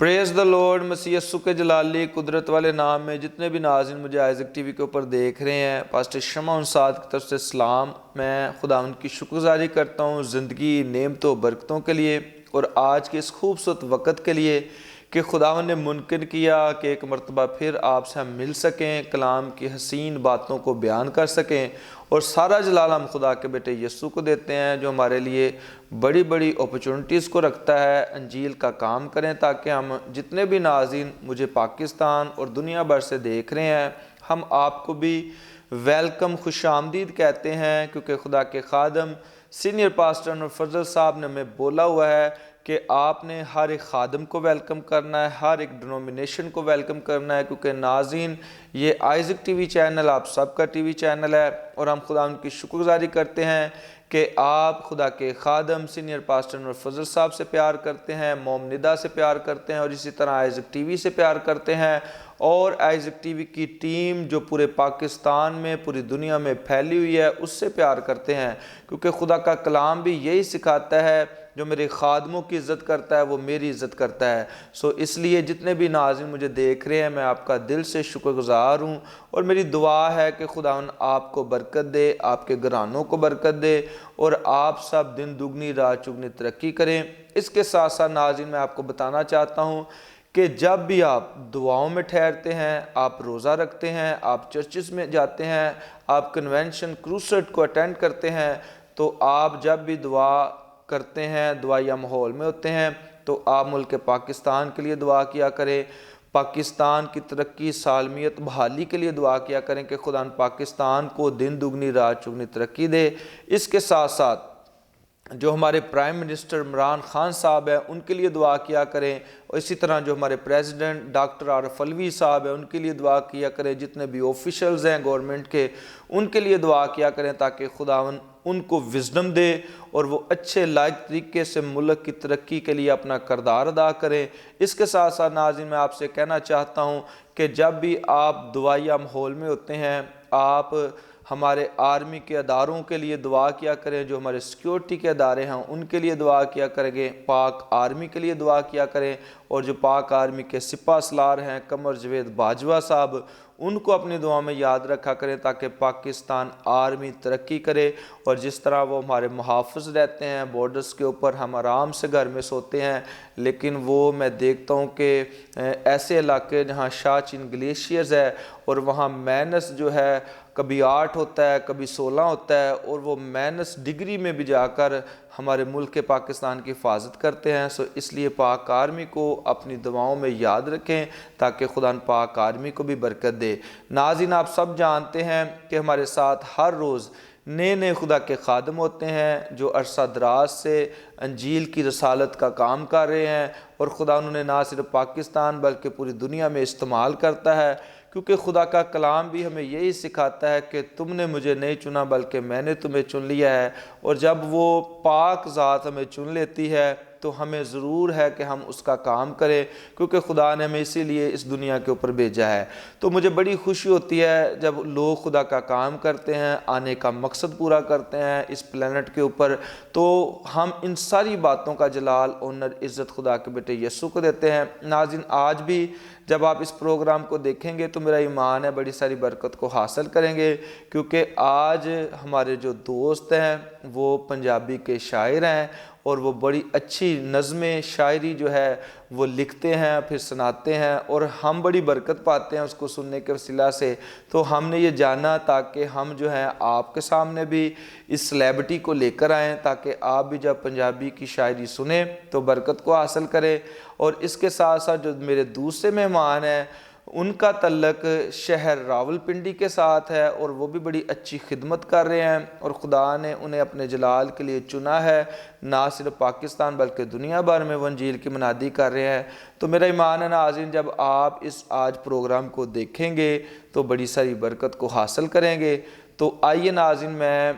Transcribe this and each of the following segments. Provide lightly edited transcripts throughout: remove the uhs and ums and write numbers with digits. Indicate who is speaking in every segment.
Speaker 1: پریز دا lord, مسیح یسوع کے جلالی قدرت والے نام میں جتنے بھی ناظرین مجھے آئزک ٹی وی کے اوپر دیکھ رہے ہیں، پاسٹر شمع انصاد کی طرف سے سلام۔ میں خدا ان کی شکرگزاری کرتا ہوں زندگی، نعمتوں، برکتوں کے لیے، اور آج کے اس خوبصورت وقت کے لیے کہ خداوند نے ممکن کیا کہ ایک مرتبہ پھر آپ سے ہم مل سکیں، کلام کی حسین باتوں کو بیان کر سکیں، اور سارا جلال ہم خدا کے بیٹے یسوع کو دیتے ہیں جو ہمارے لیے بڑی بڑی اپرچونٹیز کو رکھتا ہے انجیل کا کام کریں، تاکہ ہم جتنے بھی ناظرین مجھے پاکستان اور دنیا بھر سے دیکھ رہے ہیں، ہم آپ کو بھی ویلکم، خوش آمدید کہتے ہیں، کیونکہ خدا کے خادم سینئر پاسٹر انور فضل صاحب نے ہمیں بولا ہوا ہے کہ آپ نے ہر ایک خادم کو ویلکم کرنا ہے، ہر ایک ڈنومینیشن کو ویلکم کرنا ہے، کیونکہ ناظرین یہ آئزک ٹی وی چینل آپ سب کا ٹی وی چینل ہے، اور ہم خدا ان کی شکرگزاری کرتے ہیں کہ آپ خدا کے خادم سینئر پاسٹر انور فضل صاحب سے پیار کرتے ہیں، موم ندا سے پیار کرتے ہیں، اور اسی طرح آئزک ٹی وی سے پیار کرتے ہیں، اور آئزک ٹی وی کی ٹیم جو پورے پاکستان میں، پوری دنیا میں پھیلی ہوئی ہے، اس سے پیار کرتے ہیں، کیونکہ خدا کا کلام بھی یہی سکھاتا ہے جو میرے خادموں کی عزت کرتا ہے وہ میری عزت کرتا ہے۔ اس لیے جتنے بھی ناظرین مجھے دیکھ رہے ہیں، میں آپ کا دل سے شکر گزار ہوں، اور میری دعا ہے کہ خداوند آپ کو برکت دے، آپ کے گھرانوں کو برکت دے، اور آپ سب دن دگنی رات چگنی ترقی کریں۔ اس کے ساتھ ساتھ ناظرین میں آپ کو بتانا چاہتا ہوں کہ جب بھی آپ دعاؤں میں ٹھہرتے ہیں، آپ روزہ رکھتے ہیں، آپ چرچز میں جاتے ہیں، آپ کنونشن کروسیڈ کو اٹینڈ کرتے ہیں، تو آپ جب بھی دعا کرتے ہیں، دعائیا ماحول میں ہوتے ہیں، تو آپ ملک پاکستان کے لیے دعا کیا کریں، پاکستان کی ترقی، سالمیت، بحالی کے لیے دعا کیا کریں کہ خدا پاکستان کو دن دگنی رات چگنی ترقی دے۔ اس کے ساتھ ساتھ جو ہمارے پرائم منسٹر عمران خان صاحب ہیں ان کے لیے دعا کیا کریں، اور اسی طرح جو ہمارے پریزیڈنٹ ڈاکٹر عارف علوی صاحب ہیں ان کے لیے دعا کیا کریں، جتنے بھی آفیشلز ہیں گورنمنٹ کے ان کے لیے دعا کیا کریں، تاکہ خداوند ان کو وزڈم دے اور وہ اچھے لائق طریقے سے ملک کی ترقی کے لیے اپنا کردار ادا کریں۔ اس کے ساتھ ساتھ ناظرین میں آپ سے کہنا چاہتا ہوں کہ جب بھی آپ دعائیا ماحول میں ہوتے ہیں، آپ ہمارے آرمی کے اداروں کے لیے دعا کیا کریں، جو ہمارے سیکیورٹی کے ادارے ہیں ان کے لیے دعا کیا کریں گے، پاک آرمی کے لیے دعا کیا کریں، اور جو پاک آرمی کے سپہ سالار ہیں قمر جاوید باجوہ صاحب، ان کو اپنی دعا میں یاد رکھا کریں، تاکہ پاکستان آرمی ترقی کرے، اور جس طرح وہ ہمارے محافظ رہتے ہیں بارڈرز کے اوپر، ہم آرام سے گھر میں سوتے ہیں، لیکن وہ میں دیکھتا ہوں کہ ایسے علاقے جہاں شاہ چین گلیشیئرز ہے، اور وہاں مائنس جو ہے کبھی 8 ہوتا ہے، کبھی 16 ہوتا ہے، اور وہ مائنس ڈگری میں بھی جا کر ہمارے ملک کے پاکستان کی حفاظت کرتے ہیں۔ اس لیے پاک آرمی کو اپنی دعاؤں میں یاد رکھیں، تاکہ خدا پاک آرمی کو بھی برکت دے۔ ناظرین آپ سب جانتے ہیں کہ ہمارے ساتھ ہر روز نئے نئے خدا کے خادم ہوتے ہیں جو عرصہ دراز سے انجیل کی رسالت کا کام کر رہے ہیں، اور خدا انہیں نہ صرف پاکستان بلکہ پوری دنیا میں استعمال کرتا ہے، کیونکہ خدا کا کلام بھی ہمیں یہی سکھاتا ہے کہ تم نے مجھے نہیں چنا بلکہ میں نے تمہیں چن لیا ہے، اور جب وہ پاک ذات ہمیں چن لیتی ہے تو ہمیں ضرور ہے کہ ہم اس کا کام کریں، کیونکہ خدا نے ہمیں اسی لیے اس دنیا کے اوپر بھیجا ہے۔ تو مجھے بڑی خوشی ہوتی ہے جب لوگ خدا کا کام کرتے ہیں، آنے کا مقصد پورا کرتے ہیں اس پلینٹ کے اوپر، تو ہم ان ساری باتوں کا جلال، آنر، عزت خدا کے بیٹے یسوع کو دیتے ہیں۔ ناظرین آج بھی جب آپ اس پروگرام کو دیکھیں گے تو میرا ایمان ہے بڑی ساری برکت کو حاصل کریں گے، کیونکہ آج ہمارے جو دوست ہیں وہ پنجابی کے شاعر ہیں، اور وہ بڑی اچھی نظمیں شاعری جو ہے وہ لکھتے ہیں پھر سناتے ہیں، اور ہم بڑی برکت پاتے ہیں اس کو سننے کے وسیلہ سے۔ تو ہم نے یہ جانا تاکہ ہم جو ہیں آپ کے سامنے بھی اس سلیبریٹی کو لے کر آئیں، تاکہ آپ بھی جب پنجابی کی شاعری سنیں تو برکت کو حاصل کریں۔ اور اس کے ساتھ ساتھ جو میرے دوسرے مہمان ہیں ان کا تعلق شہر راولپنڈی کے ساتھ ہے، اور وہ بھی بڑی اچھی خدمت کر رہے ہیں، اور خدا نے انہیں اپنے جلال کے لیے چنا ہے، نہ صرف پاکستان بلکہ دنیا بھر میں وہ انجیل کی منادی کر رہے ہیں۔ تو میرا ایمان ہے ناظرین جب آپ اس آج پروگرام کو دیکھیں گے تو بڑی ساری برکت کو حاصل کریں گے۔ تو آئیے ناظرین میں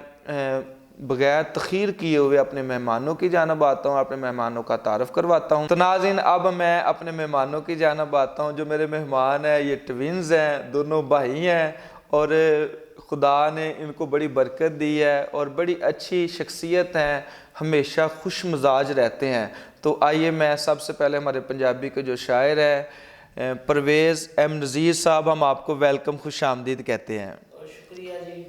Speaker 1: بغیر تخیر کیے ہوئے اپنے مہمانوں کی جانب آتا ہوں، اپنے مہمانوں کا تعارف کرواتا ہوں۔ تو ناظرین اب میں اپنے مہمانوں کی جانب آتا ہوں۔ جو میرے مہمان ہیں یہ ٹوینز ہیں، دونوں بھائی ہیں، اور خدا نے ان کو بڑی برکت دی ہے، اور بڑی اچھی شخصیت ہیں، ہمیشہ خوش مزاج رہتے ہیں۔ تو آئیے میں سب سے پہلے ہمارے پنجابی کے جو شاعر ہے پرویز ایم نذیر صاحب، ہم آپ کو ویلکم، خوش آمدید کہتے ہیں.
Speaker 2: شکریہ جی.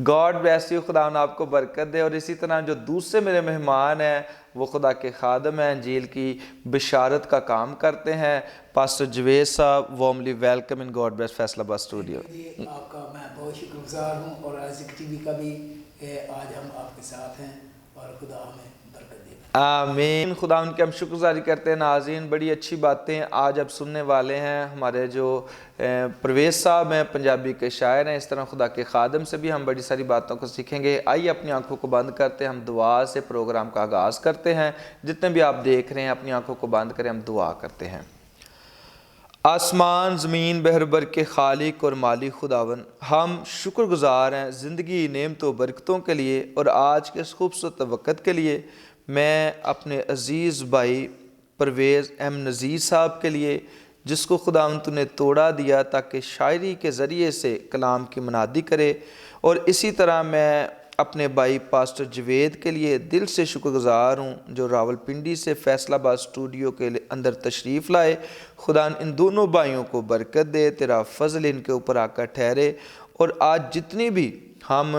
Speaker 1: گاڈ بلیس یو، خدا آپ کو برکت دے. اور اسی طرح جو دوسرے میرے مہمان ہیں وہ خدا کے خادم ہیں، انجیل کی بشارت کا کام کرتے ہیں، پاسٹر جوید صاحب. Warmly welcome in God bless Faisal آباد اسٹوڈیو.
Speaker 2: جی آپ کا میں بہت شکر گزار ہوں، اور آئزک ٹی وی کا بھی آج ہم آپ کے ساتھ ہیں، اور خدا ہمیں برکت دے.
Speaker 1: آمین. خدا ان کے ہم شکر گزاری کرتے ہیں. ناظرین بڑی اچھی باتیں آج اب سننے والے ہیں. ہمارے جو پرویز صاحب ہیں پنجابی کے شاعر ہیں، اس طرح خدا کے خادم سے بھی ہم بڑی ساری باتوں کو سیکھیں گے. آئیے اپنی آنکھوں کو بند کرتے ہیں، ہم دعا سے پروگرام کا آغاز کرتے ہیں. جتنے بھی آپ دیکھ رہے ہیں اپنی آنکھوں کو بند کریں، ہم دعا کرتے ہیں. آسمان زمین بحر بر کے خالق اور مالک خداون، ہم شکر گزار ہیں زندگی، نعمتوں، برکتوں کے لیے، اور آج کے اس خوبصورت وقت کے لیے. میں اپنے عزیز بھائی پرویز ایم نذیر صاحب کے لیے، جس کو خداوند تو نے توڑا دیا تاکہ شاعری کے ذریعے سے کلام کی منادی کرے. اور اسی طرح میں اپنے بھائی پاسٹر جوید کے لیے دل سے شکر گزار ہوں، جو راول پنڈی سے فیصل آباد اسٹوڈیو کے اندر تشریف لائے. خدا ان دونوں بھائیوں کو برکت دے، تیرا فضل ان کے اوپر آ کر ٹھہرے. اور آج جتنی بھی ہم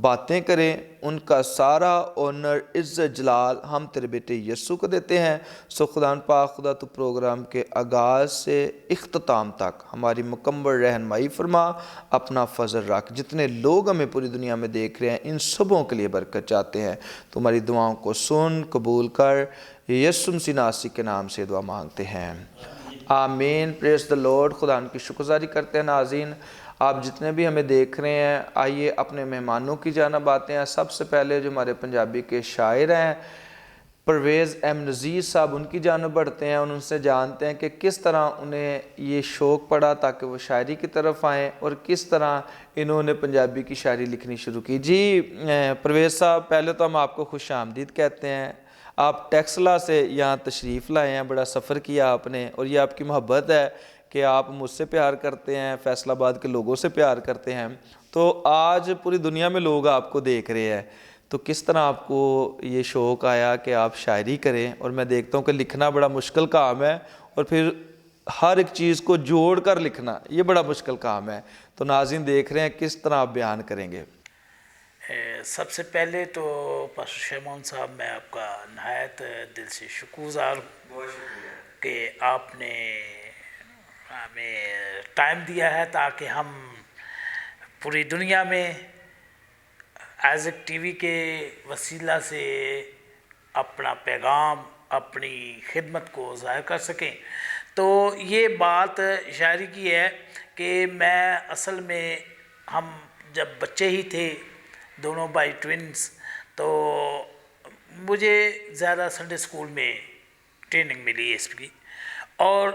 Speaker 1: باتیں کریں ان کا سارا آنر، عزت، جلال ہم تیرے بیٹے یسوع کو دیتے ہیں. سو خدا پاک خدا تو پروگرام کے آغاز سے اختتام تک ہماری مکمل رہنمائی فرما، اپنا فضل رکھ. جتنے لوگ ہمیں پوری دنیا میں دیکھ رہے ہیں ان سبوں کے لیے برکت چاہتے ہیں. تمہاری دعاؤں کو سن، قبول کر. یسوع مسیح ناصری کے نام سے دعا مانگتے ہیں، آمین. پریز دی لارڈ. خدا ان کی شکرگزاری کرتے ہیں. ناظرین آپ جتنے بھی ہمیں دیکھ رہے ہیں، آئیے اپنے مہمانوں کی جانب آتے ہیں. سب سے پہلے جو ہمارے پنجابی کے شاعر ہیں پرویز ایم نذیر صاحب، ان کی جانب بڑھتے ہیں اور ان سے جانتے ہیں کہ کس طرح انہیں یہ شوق پڑا تاکہ وہ شاعری کی طرف آئیں، اور کس طرح انہوں نے پنجابی کی شاعری لکھنی شروع کی. جی پرویز صاحب، پہلے تو ہم آپ کو خوش آمدید کہتے ہیں. آپ ٹیکسلا سے یہاں تشریف لائے ہیں، بڑا سفر کیا آپ نے، اور یہ آپ کی محبت ہے کہ آپ مجھ سے پیار کرتے ہیں، فیصل آباد کے لوگوں سے پیار کرتے ہیں. تو آج پوری دنیا میں لوگ آپ کو دیکھ رہے ہیں، تو کس طرح آپ کو یہ شوق آیا کہ آپ شاعری کریں؟ اور میں دیکھتا ہوں کہ لکھنا بڑا مشکل کام ہے، اور پھر ہر ایک چیز کو جوڑ کر لکھنا یہ بڑا مشکل کام ہے. تو ناظرین دیکھ رہے ہیں کس طرح آپ بیان کریں گے.
Speaker 2: سب سے پہلے تو پاسٹر شیمون صاحب، میں آپ کا نہایت دل سے شکر گزار ہوں کہ آپ نے ہمیں ٹائم دیا ہے تاکہ ہم پوری دنیا میں آئزک ٹی وی کے وسیلہ سے اپنا پیغام، اپنی خدمت کو ظاہر کر سکیں. تو یہ بات شاعری کی ہے کہ میں اصل میں ہم جب بچے ہی تھے، دونوں بھائی ٹوینس، تو مجھے زیادہ سنڈے اسکول میں ٹریننگ ملی اس کی. اور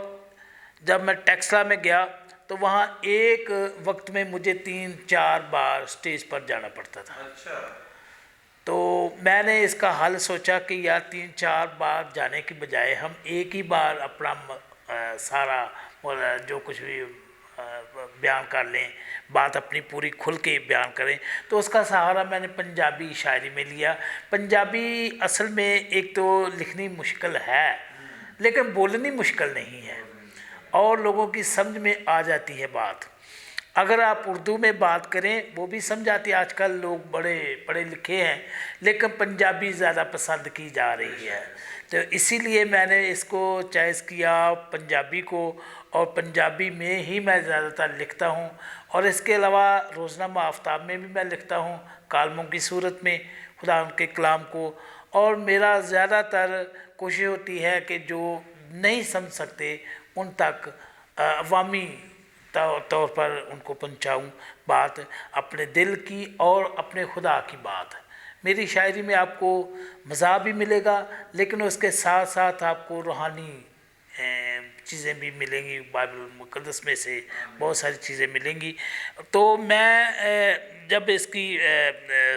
Speaker 2: جب میں ٹیکسلا میں گیا تو وہاں ایک وقت میں مجھے 3-4 بار اسٹیج پر جانا پڑتا تھا. تو میں نے اس کا حل سوچا کہ یار 3-4 بار جانے کی بجائے ہم ایک ہی بار اپنا سارا جو کچھ بھی بیان کر لیں، بات اپنی پوری کھل کے بیان کریں. تو اس کا سہارا میں نے پنجابی شاعری میں لیا. پنجابی اصل میں ایک تو لکھنی مشکل ہے لیکن بولنی مشکل نہیں ہے، اور لوگوں کی سمجھ میں آ جاتی ہے بات. اگر آپ اردو میں بات کریں وہ بھی سمجھ آتی ہے. آج کل لوگ بڑے پڑھے لکھے ہیں لیکن پنجابی زیادہ پسند کی جا رہی ہے. تو اسی لیے میں نے اس کو چوائس کیا پنجابی کو، اور پنجابی میں ہی میں زیادہ تر لکھتا ہوں. اور اس کے علاوہ روزنامہ آفتاب میں بھی میں لکھتا ہوں کالموں کی صورت میں خدا ان کے کلام کو. اور میرا زیادہ تر کوشش ہوتی ہے کہ جو نہیں سمجھ سکتے ان تک عوامی طور پر ان کو پہنچاؤں بات، اپنے دل کی اور اپنے خدا کی بات. میری شاعری میں آپ کو مزاح بھی ملے گا لیکن اس کے ساتھ ساتھ آپ کو روحانی چیزیں بھی ملیں گی. بائبل المقدس میں سے بہت ساری چیزیں ملیں گی. تو میں جب اس کی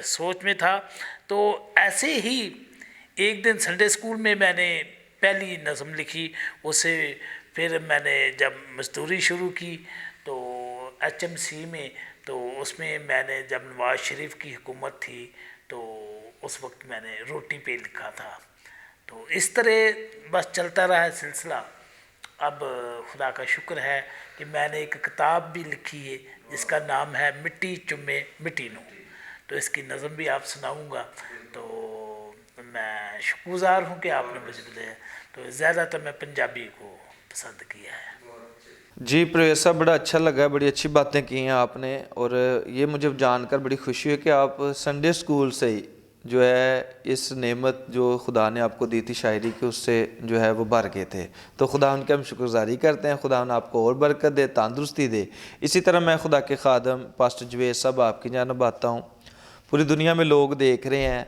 Speaker 2: سوچ میں تھا تو ایسے ہی ایک دن سنڈے اسکول میں نے پہلی نظم لکھی. اسے پھر میں نے جب مزدوری شروع کی تو ایچ ایم سی میں، تو اس میں نے جب نواز شریف کی حکومت تھی تو اس وقت میں نے روٹی پہ لکھا تھا. تو اس طرح بس چلتا رہا ہے سلسلہ. اب خدا کا شکر ہے کہ میں نے ایک کتاب بھی لکھی ہے جس کا نام ہے مٹی چومے مٹی نو، تو اس کی نظم بھی آپ سناؤں گا. تو میں شکر گزار ہوں کہ آپ نے مجھے بتایا. تو زیادہ تر میں پنجابی کو پسند کیا ہے.
Speaker 1: جی پرویز صاحب، بڑا اچھا لگا، بڑی اچھی باتیں کی ہیں آپ نے، اور یہ مجھے جان کر بڑی خوشی ہے کہ آپ سنڈے اسکول سے ہی جو ہے اس نعمت جو خدا نے آپ کو دی تھی شاعری کی، اس سے جو ہے وہ بھر گئے تھے. تو خدا ان کی ہم شکر گزاری کرتے ہیں، خدا ان آپ کو اور برکت دے، تندرستی دے. اسی طرح میں خدا کے خادم پاسٹر جوید صاحب آپ کی جانب آتا ہوں. پوری دنیا میں لوگ دیکھ رہے ہیں،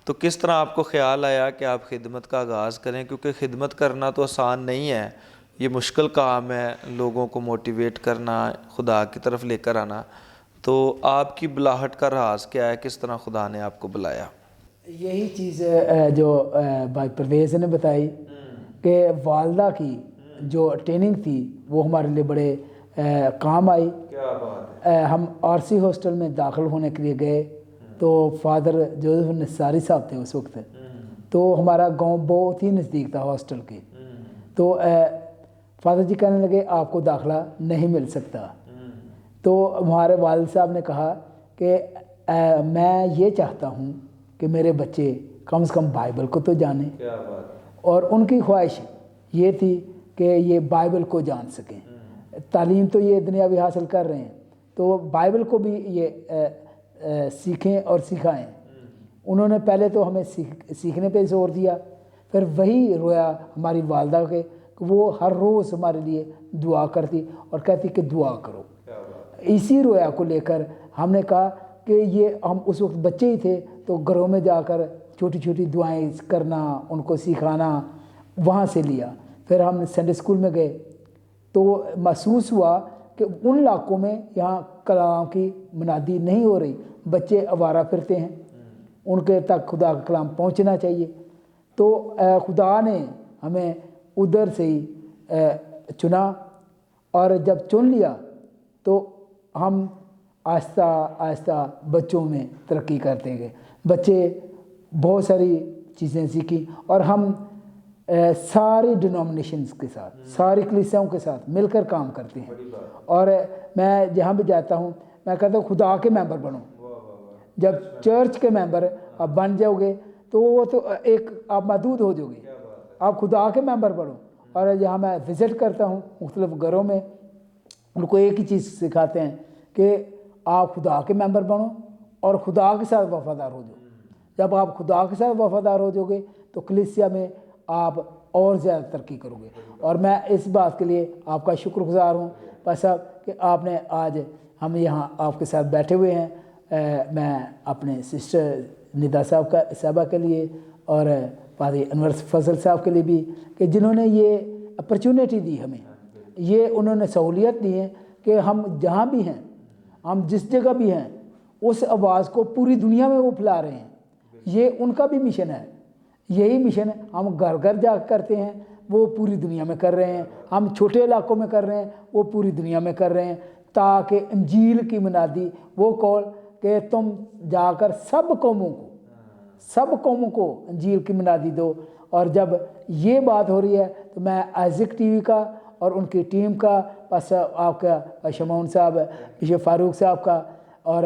Speaker 1: تو کس طرح آپ کو خیال آیا کہ آپ خدمت کا آغاز کریں؟ کیونکہ خدمت کرنا تو آسان نہیں ہے، یہ مشکل کام ہے، لوگوں کو موٹیویٹ کرنا، خدا کی طرف لے کر آنا. تو آپ کی بلاہٹ کا راز کیا ہے؟ کس طرح خدا نے آپ کو بلایا؟
Speaker 3: یہی چیز جو بھائی پرویز نے بتائی کہ والدہ کی جو ٹریننگ تھی وہ ہمارے لیے بڑے کام آئی. ہم آر سی ہاسٹل میں داخل ہونے کے لیے گئے تو فادر جوزف نصاری صاحب تھے اس وقت. تو ہمارا گاؤں بہت ہی نزدیک تھا ہاسٹل کے. تو فادر جی کہنے لگے آپ کو داخلہ نہیں مل سکتا. تو ہمارے والد صاحب نے کہا کہ میں یہ چاہتا ہوں کہ میرے بچے کم سے کم بائبل کو تو جانیں. اور ان کی خواہش یہ تھی کہ یہ بائبل کو جان سکیں. تعلیم تو یہ دنیاوی حاصل کر رہے ہیں تو بائبل کو بھی یہ سیکھیں اور سکھائیں. انہوں نے پہلے تو ہمیں سیکھنے پہ زور دیا، پھر وہی رویا ہماری والدہ کے کہ وہ ہر روز ہمارے لیے دعا کرتی اور کہتی کہ دعا کرو. اسی رویا کو لے کر ہم نے کہا کہ یہ ہم اس وقت بچے ہی تھے تو گھروں میں جا کر چھوٹی چھوٹی دعائیں کرنا، ان کو سکھانا، وہاں سے لیا. پھر ہم سنڈے اسکول میں گئے تو محسوس ہوا کہ ان علاقوں میں یہاں کلام کی منادی نہیں ہو رہی، بچے آوارہ پھرتے ہیں، ان کے تک خدا کا کلام پہنچنا چاہیے. تو خدا نے ہمیں ادھر سے ہی چنا، اور جب چن لیا تو ہم آہستہ آہستہ بچوں میں ترقی کرتے گئے. بچے بہت ساری چیزیں سیکھی اور ہم ساری ڈینومینیشنز کے ساتھ، ساری کلیسیاؤں کے ساتھ مل کر کام کرتے ہیں. اور میں جہاں بھی جاتا ہوں میں کہتا ہوں خدا کے ممبر بنو. جب چرچ کے ممبر آپ بن جاؤ گے تو وہ تو ایک آپ محدود ہو جاؤ گے، آپ خدا کے ممبر بنو. اور یہاں میں وزٹ کرتا ہوں مختلف گھروں میں، ان کو ایک ہی چیز سکھاتے ہیں کہ آپ خدا کے ممبر بنو اور خدا کے ساتھ وفادار ہو جاؤ. جب آپ خدا کے ساتھ وفادار ہو جاؤ گے تو کلیسیا میں آپ اور زیادہ ترقی کرو گے. اور میں اس بات کے لیے آپ کا شکر گزار ہوں بھائی صاحب کہ آپ نے آج ہم یہاں آپ کے ساتھ بیٹھے ہوئے ہیں. میں اپنے سسٹر ندا صاحبہ کے لیے اور پادری انور فضل صاحب کے لیے بھی کہ جنہوں نے یہ اپرچونیٹی دی ہمیں، یہ انہوں نے سہولیت دی ہے کہ ہم جہاں بھی ہیں، ہم جس جگہ بھی ہیں، اس آواز کو پوری دنیا میں وہ پھیلا رہے ہیں. یہ ان کا بھی مشن ہے. یہی مشن ہم گھر گھر جا کرتے ہیں، وہ پوری دنیا میں کر رہے ہیں. ہم چھوٹے علاقوں میں کر رہے ہیں، وہ پوری دنیا میں کر رہے ہیں، تاکہ انجیل کی منادی وہ کال کہ تم جا کر سب قوموں کو انجیل کی منادی دو. اور جب یہ بات ہو رہی ہے تو میں آئزک ٹی وی کا اور ان کی ٹیم کا، بس آپ کا شمعون صاحب، بشپ فاروق صاحب کا، اور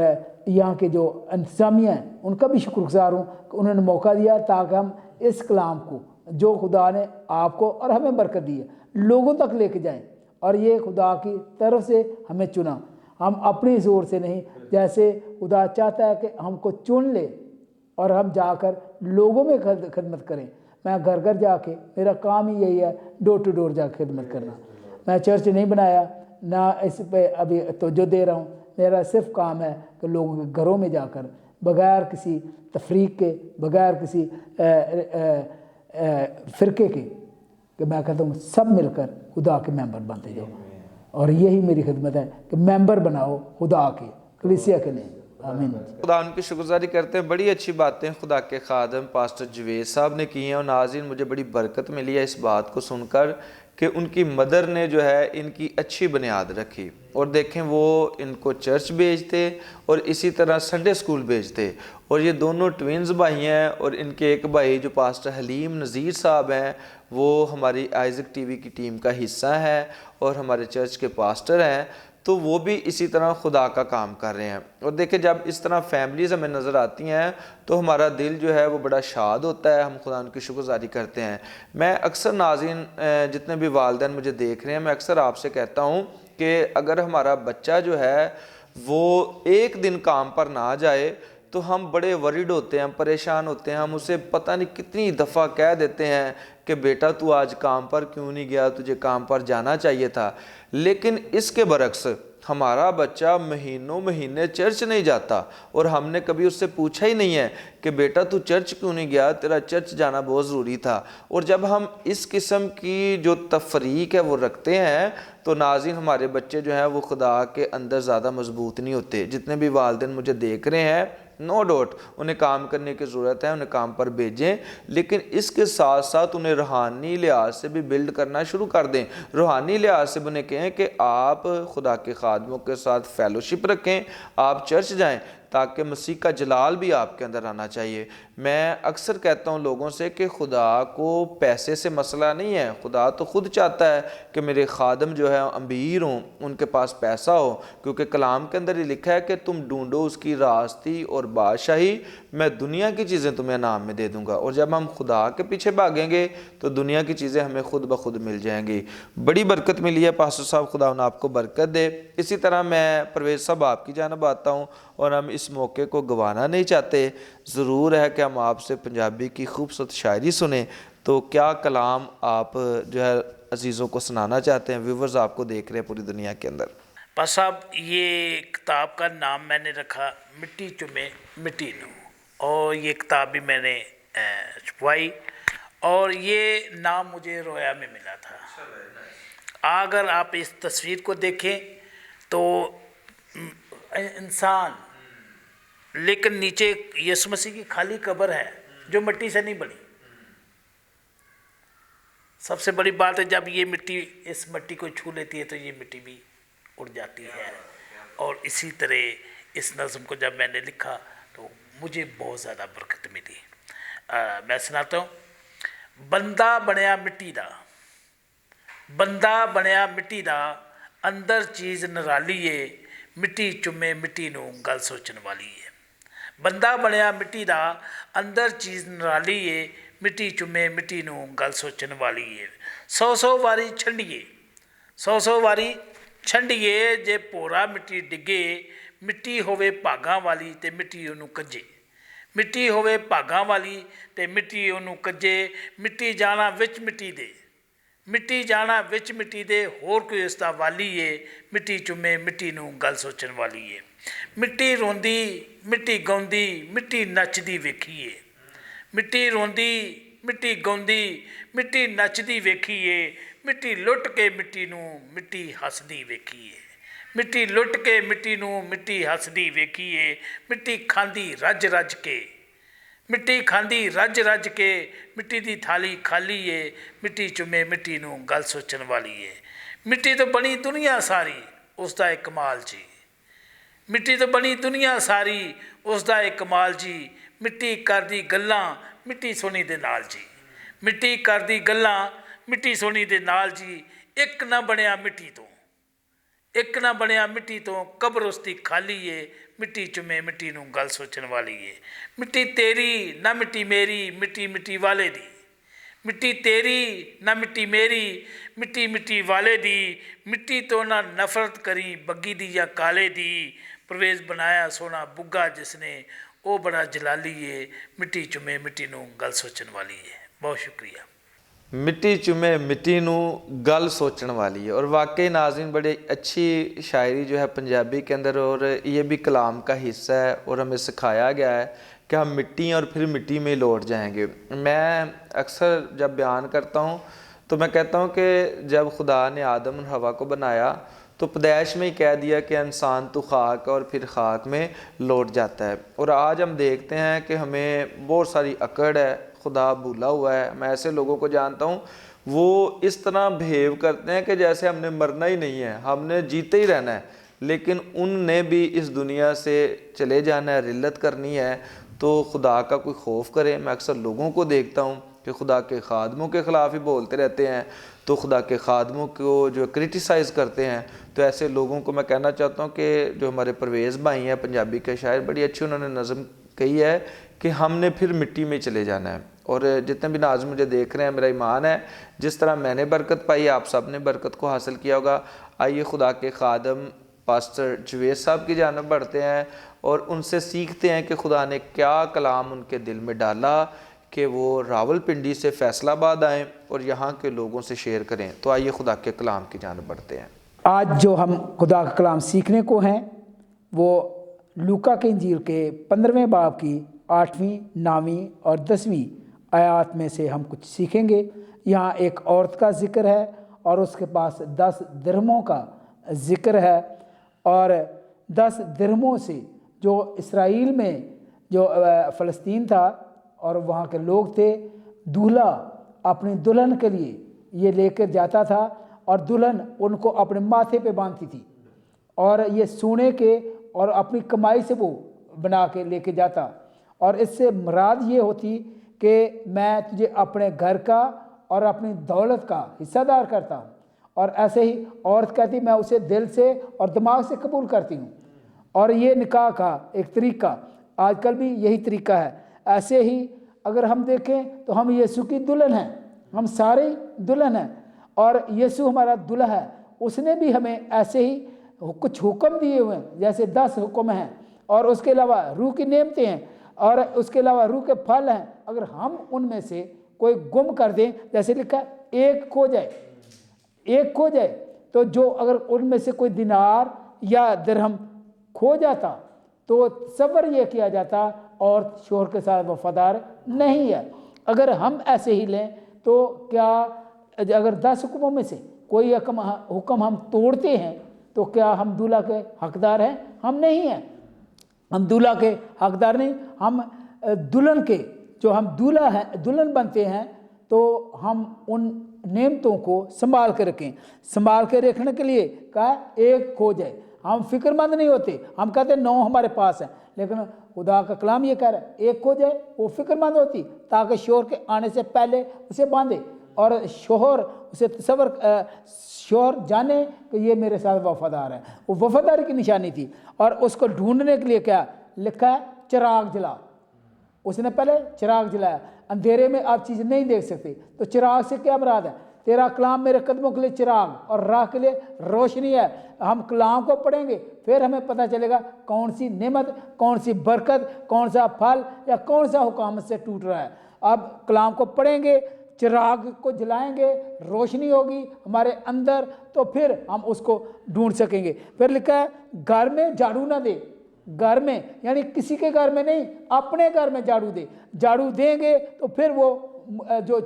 Speaker 3: یہاں کے جو انتظامیہ ہیں ان کا بھی شکر گزار ہوں کہ انہوں نے موقع دیا تاکہ ہم اس کلام کو جو خدا نے آپ کو اور ہمیں برکت دی ہے لوگوں تک لے کے جائیں. اور یہ خدا کی طرف سے ہمیں چنا، ہم اپنی زور سے نہیں. جیسے خدا چاہتا ہے کہ ہم کو چن لے اور ہم جا کر لوگوں میں خدمت کریں. میں گھر گھر جا کے، میرا کام ہی یہی ہے، ڈور ٹو ڈور جا کے خدمت کرنا. میں چرچ نہیں بنایا، نہ اس پہ ابھی توجہ دے رہا ہوں. میرا صرف کام ہے کہ لوگوں کے گھروں میں جا کر بغیر کسی تفریق کے، بغیر کسی فرقے کے، کہ میں کہتا ہوں سب مل کر خدا کے ممبر بنتے جاؤ. اور یہی میری خدمت ہے کہ ممبر بناؤ خدا کے، کلیسیا کے نہیں. آمین.
Speaker 1: خدا ان کی شکر گزاری کرتے ہیں. بڑی اچھی باتیں خدا کے خادم پاسٹر جوید صاحب نے کی ہیں، اور ناظرین مجھے بڑی برکت ملی ہے اس بات کو سن کر کہ ان کی مدر نے جو ہے ان کی اچھی بنیاد رکھی، اور دیکھیں وہ ان کو چرچ بھیجتے اور اسی طرح سنڈے سکول بھیجتے، اور یہ دونوں ٹوینز بھائی ہیں، اور ان کے ایک بھائی جو پاسٹر حلیم نذیر صاحب ہیں وہ ہماری آئزک ٹی وی کی ٹیم کا حصہ ہے اور ہمارے چرچ کے پاسٹر ہیں، تو وہ بھی اسی طرح خدا کا کام کر رہے ہیں۔ اور دیکھیں جب اس طرح فیملیز ہمیں نظر آتی ہیں تو ہمارا دل جو ہے وہ بڑا شاد ہوتا ہے، ہم خدا ان کی شکر گزاری کرتے ہیں۔ میں اکثر ناظرین جتنے بھی والدین مجھے دیکھ رہے ہیں، میں اکثر آپ سے کہتا ہوں کہ اگر ہمارا بچہ جو ہے وہ ایک دن کام پر نہ جائے تو ہم بڑے ورڈ ہوتے ہیں، ہم پریشان ہوتے ہیں، ہم اسے پتہ نہیں کتنی دفعہ کہہ دیتے ہیں کہ بیٹا تو آج کام پر کیوں نہیں گیا، تجھے کام پر جانا چاہیے تھا۔ لیکن اس کے برعکس ہمارا بچہ مہینوں مہینے چرچ نہیں جاتا اور ہم نے کبھی اس سے پوچھا ہی نہیں ہے کہ بیٹا تو چرچ کیوں نہیں گیا، تیرا چرچ جانا بہت ضروری تھا۔ اور جب ہم اس قسم کی جو تفریق ہے وہ رکھتے ہیں تو ناظرین ہمارے بچے جو ہیں وہ خدا کے اندر زیادہ مضبوط نہیں ہوتے۔ جتنے بھی والدین مجھے دیکھ رہے ہیں نو ڈاؤٹ انہیں کام کرنے کی ضرورت ہے، انہیں کام پر بھیجیں، لیکن اس کے ساتھ ساتھ انہیں روحانی لحاظ سے بھی بلڈ کرنا شروع کر دیں۔ روحانی لحاظ سے انہیں کہیں کہ آپ خدا کے خادموں کے ساتھ فیلوشپ رکھیں، آپ چرچ جائیں تاکہ مسیح کا جلال بھی آپ کے اندر آنا چاہیے۔ میں اکثر کہتا ہوں لوگوں سے کہ خدا کو پیسے سے مسئلہ نہیں ہے، خدا تو خود چاہتا ہے کہ میرے خادم جو ہے امیر ہوں، ان کے پاس پیسہ ہو، کیونکہ کلام کے اندر یہ لکھا ہے کہ تم ڈھونڈو اس کی راستی اور بادشاہی، میں دنیا کی چیزیں تمہیں انعام میں دے دوں گا۔ اور جب ہم خدا کے پیچھے بھاگیں گے تو دنیا کی چیزیں ہمیں خود بخود مل جائیں گی۔ بڑی برکت ملی ہے پاسٹر صاحب، خدا انہیں آپ کو برکت دے۔ اسی طرح میں پرویز صاحب آپ کی جانب آتا ہوں، اور ہم اس موقع کو گنوانا نہیں چاہتے، ضرور ہے کہ ہم آپ سے پنجابی کی خوبصورت شاعری سنیں، تو کیا کلام آپ جو ہے عزیزوں کو سنانا چاہتے ہیں؟ ویورز آپ کو دیکھ رہے ہیں پوری دنیا کے اندر۔
Speaker 2: پاس صاحب یہ کتاب کا نام میں نے رکھا مٹی چومے مٹی نو، اور یہ کتاب بھی میں نے چھپوائی، اور یہ نام مجھے رویا میں ملا تھا۔ اگر آپ اس تصویر کو دیکھیں تو انسان، لیکن نیچے یسوع مسیح کی خالی قبر ہے جو مٹی سے نہیں بنی۔ سب سے بڑی بات ہے جب یہ مٹی اس مٹی کو چھو لیتی ہے تو یہ مٹی بھی اڑ جاتی ہے۔ اور اسی طرح اس نظم کو جب میں نے لکھا تو مجھے بہت زیادہ برکت ملی۔ میں سناتا ہوں۔ بندہ بنیا مٹی دا، بندہ بنیا مٹی دا، اندر چیز نرالی ہے، مٹی چومے مٹی نو گل سوچن والی ہے۔ بندہ بنیا مٹی دا، اندر چیز نرالی ہے، مٹی چومے مٹی نو گل سوچن والی ہے۔ سو سو واری چھنڈیے، سو سو واری چھنڈیے، جے پورا مٹی ڈگے، مٹی ہووے بھاگاں والی تے مٹی انہوں کجے، مٹی ہووے بھاگاں والی تے مٹی انہوں کجے، مٹی جانا وچ مٹی دے، مٹی جانا وچ مٹی دے، ہور کوئی اس دا والی ہے، مٹی چومے مٹی نو گل سوچن والی ہے۔ مٹی روندی مٹی گاؤندی مٹی نچدی ویکھیے، مٹی روندی مٹی گاؤندی مٹی نچدی ویکھیے، مٹی لٹ کے مٹی نو مٹی ہسدی ویکھیے، مٹی لٹ کے مٹی نو مٹی ہسدی ویکھیے، مٹی کھاندی رج رج کے، مٹی کھاندی رج رج کے، مٹی دی تھالی خالی ہے، مٹی چومے مٹی نو گل سوچن والی ہے۔ مٹی تو بنی دنیا ساری اس دا ایک کمال جی، مٹی تو بنی دنیا ساری اس دا ایک کمال جی، مٹی کر دی گلاں مٹی سونی دے نال جی، مٹی کر دی گلاں مٹی سونی دے نال جی، ایک نہ بنیا مٹی تو، ایک نہ بنیا مٹی تو، قبر اس دی خالی ہے، مٹی چومے مٹی نو گل سوچن والی ہے۔ مٹی تیری نہ مٹی میری، مٹی مٹی والے دی، مٹی تیری نہ مٹی میری، مٹی مٹی والے دی، مٹی تو نہ نفرت کری بگی دی یا کالے دی، پرویز بنایا سونا بگا جس نے، وہ بڑا جلالی ہے، مٹی چومے مٹی نو گل سوچن والی ہے۔ بہت شکریہ۔
Speaker 1: مٹی چومے مٹی نو گل سوچن والی ہے، اور واقعی ناظرین بڑی اچھی شاعری جو ہے پنجابی کے اندر، اور یہ بھی کلام کا حصہ ہے، اور ہمیں سکھایا گیا ہے کہ ہم مٹی اور پھر مٹی میں لوٹ جائیں گے۔ میں اکثر جب بیان کرتا ہوں تو میں کہتا ہوں کہ جب خدا نے آدم اور حوا کو بنایا تو پیدائش میں ہی کہہ دیا کہ انسان تو خاک اور پھر خاک میں لوٹ جاتا ہے، اور آج ہم دیکھتے ہیں کہ ہمیں بہت ساری اکڑ ہے، خدا بھولا ہوا ہے۔ میں ایسے لوگوں کو جانتا ہوں وہ اس طرح بہیو کرتے ہیں کہ جیسے ہم نے مرنا ہی نہیں ہے, ہم نے جیتے ہی رہنا ہے, لیکن ان نے بھی اس دنیا سے چلے جانا ہے, رلت کرنی ہے. تو خدا کا کوئی خوف کرے. میں اکثر لوگوں کو دیکھتا ہوں کہ خدا کے خادموں کے خلاف ہی بولتے رہتے ہیں, تو خدا کے خادموں کو جو کرٹیسائز کرتے ہیں, تو ایسے لوگوں کو میں کہنا چاہتا ہوں کہ جو ہمارے پرویز بھائی ہیں پنجابی کے شاعر, بڑی اچھی انہوں نے نظم کہی ہے کہ ہم نے پھر مٹی میں چلے جانا ہے. اور جتنے بھی ناظرین مجھے دیکھ رہے ہیں, میرا ایمان ہے جس طرح میں نے برکت پائی آپ سب نے برکت کو حاصل کیا ہوگا. آئیے خدا کے خادم پاسٹر جوید صاحب کی جانب بڑھتے ہیں اور ان سے سیکھتے ہیں کہ خدا نے کیا کلام ان کے دل میں ڈالا کہ وہ راول پنڈی سے فیصل آباد آئیں اور یہاں کے لوگوں سے شیئر کریں. تو آئیے خدا کے کلام کی جانب بڑھتے ہیں.
Speaker 3: آج جو ہم خدا کا کلام سیکھنے کو ہیں وہ لوکا کے انجیل کے 15ویں باب کی 8ویں 9ویں اور 10ویں آیات میں سے ہم کچھ سیکھیں گے. یہاں ایک عورت کا ذکر ہے اور اس کے پاس 10 درہموں کا ذکر ہے, اور 10 درہموں سے جو اسرائیل میں جو فلسطین تھا اور وہاں کے لوگ تھے, دولہا اپنی دلہن کے لیے یہ لے کر جاتا تھا اور دلہن ان کو اپنے ماتھے پہ باندھتی تھی, اور یہ سونے کے اور اپنی کمائی سے وہ بنا کے لے کے جاتا, اور اس سے مراد یہ ہوتی کہ میں تجھے اپنے گھر کا اور اپنی دولت کا حصہ دار کرتا ہوں. اور ایسے ہی عورت کہتی میں اسے دل سے اور دماغ سے قبول کرتی ہوں. اور یہ نکاح کا ایک طریقہ, آج کل بھی یہی طریقہ ہے. ایسے ہی اگر ہم دیکھیں تو ہم یسوع کی دلہن ہیں, ہم سارے دلہن ہیں, اور یسوع ہمارا دلہا ہے. اس نے بھی ہمیں ایسے ہی کچھ حکم دیے ہوئے ہیں, جیسے 10 حکم ہیں, اور اس کے علاوہ روح کی نعمتیں ہیں, اور اس کے علاوہ روح کے پھل ہیں. اگر ہم ان میں سے کوئی گم کر دیں, جیسے لکھا ہے ایک کھو جائے, تو جو اگر ان میں سے کوئی دینار یا درہم کھو جاتا تو تصور یہ کیا جاتا اور شوہر کے ساتھ وفادار نہیں ہے. اگر ہم ایسے ہی لیں تو کیا اگر 10 حکموں میں سے کوئی حکم ہم توڑتے ہیں تو کیا ہم دولہا کے حقدار ہیں؟ ہم نہیں ہیں. ہم دولہا کے حقدار نہیں, ہم دلہن کے, جو ہم دولہا ہے دلہن بنتے ہیں تو ہم ان نعمتوں کو سنبھال کے رکھیں. سنبھال کے رکھنے کے لیے کہا ایک کھو جائے. ہم فکر مند نہیں ہوتے, ہم کہتے ہیں 9 ہمارے پاس ہیں, لیکن خدا کا کلام یہ کہہ رہا ہے ایک کھو جائے. وہ فکر مند ہوتی تاکہ شوہر کے آنے سے پہلے اسے باندھے, اور شوہر اسے شوہر جانے کہ یہ میرے ساتھ وفادار ہے. وہ وفاداری کی نشانی تھی. اور اس کو ڈھونڈنے کے لیے کیا لکھا ہے, چراغ جلا. اس نے پہلے چراغ جلایا. اندھیرے میں آپ چیز نہیں دیکھ سکتے, تو چراغ سے کیا مراد ہے؟ تیرا کلام میرے قدموں کے لیے چراغ اور راہ کے لیے روشنی ہے. ہم کلام کو پڑھیں گے پھر ہمیں پتہ چلے گا کون سی نعمت, کون سی برکت, کون سا پھل یا کون سا حکام سے ٹوٹ رہا ہے. اب کلام کو پڑھیں گے, چراغ کو جلائیں گے, روشنی ہوگی ہمارے اندر, تو پھر ہم اس کو ڈھونڈ سکیں گے. پھر لکھا ہے گھر میں جھاڑو نہ دے. گھر میں یعنی کسی کے گھر میں نہیں, اپنے گھر میں جھاڑو دے. جھاڑو دیں گے تو پھر وہ جو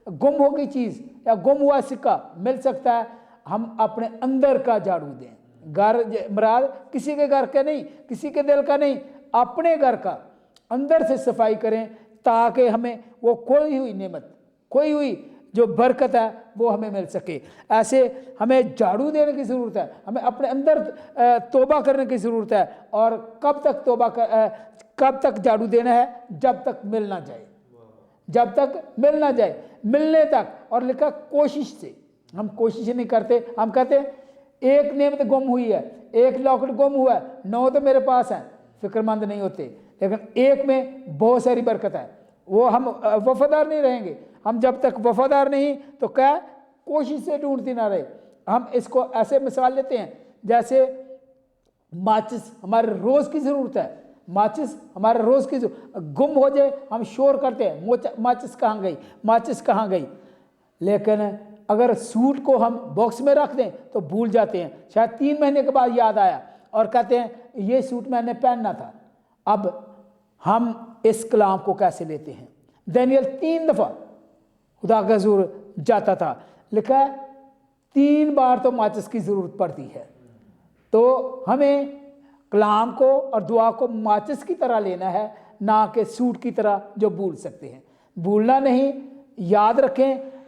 Speaker 3: گم ہو گئی چیز یا گم ہوا سکہ مل سکتا ہے. ہم اپنے اندر کا جھاڑو دیں. گھر مراد کسی کے گھر کا نہیں, کسی کے دل کا نہیں, اپنے گھر کا اندر سے صفائی کریں تاکہ ہمیں وہ کھوئی ہوئی نعمت, کھوئی ہوئی جو برکت ہے وہ ہمیں مل سکے. ایسے ہمیں جھاڑو دینے کی ضرورت ہے, ہمیں اپنے اندر توبہ کرنے کی ضرورت ہے. اور کب تک کب تک جھاڑو دینا ہے؟ جب تک مل نہ جائے, جب تک مل نہ جائے, ملنے تک. اور لکھا کوشش سے. ہم کوشش نہیں کرتے, ہم کہتے ہیں ایک نعمت گم ہوئی ہے, ایک لاکٹ گم ہوا ہے, 9 تو میرے پاس ہیں. فکر مند نہیں ہوتے, لیکن ایک میں بہت ساری برکت ہے. وہ ہم وفادار نہیں رہیں گے. ہم جب تک وفادار نہیں تو کیا کوشش سے ڈھونڈتی نہ رہے. ہم اس کو ایسے مثال لیتے ہیں جیسے ماچس ہمارے روز کی ضرورت ہے. ماچس ہمارے روز کی گم ہو جائے ہم شور کرتے ہیں ماچس کہاں گئی, ماچس کہاں گئی. لیکن اگر سوٹ کو ہم باکس میں رکھ دیں تو بھول جاتے ہیں. شاید 3 مہینے کے بعد یاد آیا اور کہتے ہیں یہ سوٹ میں نے پہننا تھا. اب ہم اس کلام کو کیسے لیتے ہیں؟ دانیل 3 دفعہ خدا کا حضور جاتا تھا. لکھا ہے 3 بار تو ماچس کی ضرورت پڑتی ہے. تو ہمیں کلام کو اور دعا کو ماچس کی طرح لینا ہے, نہ کہ سوٹ کی طرح جو بھول سکتے ہیں. بھولنا نہیں, یاد رکھیں.